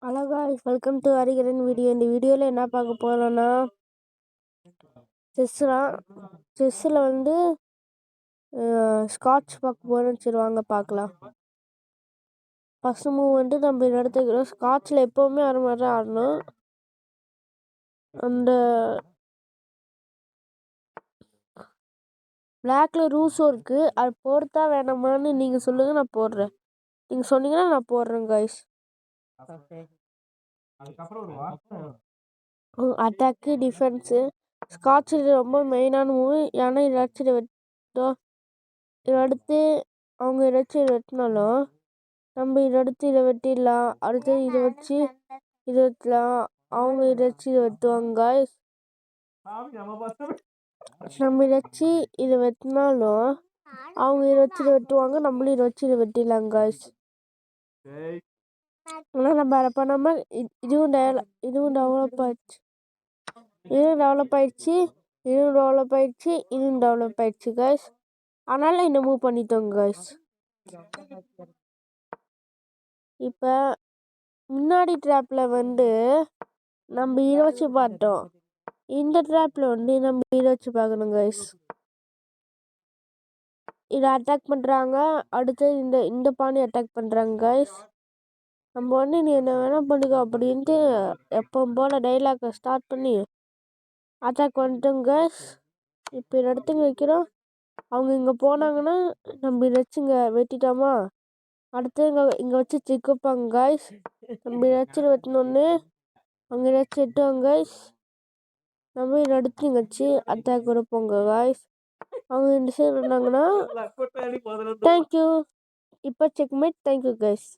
Hello guys, welcome to Hariharan video. இந்த வீடியோவில் என்ன பார்க்க போகிறோன்னா, செஸ்ஸில் வந்து ஸ்காட்ச் பார்க்க போகிறோன்னு. சரி வாங்க பார்க்கலாம். ஃபஸ்ட்டு மூவ் வந்து நம்ம எடுத்துக்கிறோம். ஸ்காட்சில் எப்போவுமே வர மாதிரி தான் ஆடணும். அந்த பிளாக்ல ரூஸும் இருக்குது. அது போடுறதா வேணாமான்னு நீங்கள் சொல்லுங்கள், நான் போடுறேன். நீங்கள் சொன்னீங்கன்னா நான் போடுறேன் காய்ஸ். அட்டாக்கு டிஃபென்ஸு ஸ்காட்ச் ரொம்ப மெயினான மூவ். ஏன்னா ஏதாச்சும் இதை அடுத்து அவங்க ஏதாச்சும் இதை வெட்டினாலும் நம்ம இதை அடுத்து இதை வெட்டிடலாம். அடுத்து இதை வச்சு இதை வெட்டலாம். அவங்க இதை வச்சு இதை வெட்டுவாங்க காய்ஸ். நம்ம இதை வச்சு இதை வெட்டினாலும் அவங்க இதை வச்சு இதை வெட்டுவாங்க. நம்மளும் இதை வச்சு இதை வெட்டிடலாம் காய்ஸ். ஆனால் நம்ம அதை பண்ணாமல் இதுவும் டெவலப் ஆயிடுச்சு. இதுவும் டெவலப் ஆயிடுச்சு காய்ஸ். அதனால இந்த மூவ் பண்ணிட்டோங்க காய்ஸ். இப்போ முன்னாடி ட்ராப்பில் வந்து நம்ம இதை வச்சு பார்த்தோம். இந்த ட்ராப்பில் வந்து நம்ம இதை வச்சு பார்க்கணும் காய்ஸ். இதை அட்டாக் பண்ணுறாங்க. அடுத்து இந்த பாணி அட்டாக் பண்ணுறாங்க காய்ஸ். நம்ம வந்து நீ என்ன வேணால் பண்ணிக்கோ அப்படின்ட்டு எப்போ போல் டைலாக்கை ஸ்டார்ட் பண்ணி அட்டாக் பண்ணிட்டோங்க காய்ஸ். இப்போ இதை இடத்துக்கு வைக்கிறோம். அவங்க இங்கே போனாங்கன்னா நம்ம இதை வச்சு இங்கே வெட்டிட்டோமா, அடுத்து இங்கே வச்சு செக் வைப்பாங்க காய்ஸ். நம்ம இதை வச்சு வெட்டினோன்னு அவங்க இதை வச்சு வெட்டுவாங்க காய்ஸ். நம்ம இதை அடுத்து இங்கே வச்சு அட்டாக் கொடுப்போங்க காய்ஸ். அவங்க இந்த சைடு இருந்தாங்கன்னா தேங்க்யூ. இப்போ செக்மேட். Thank you guys.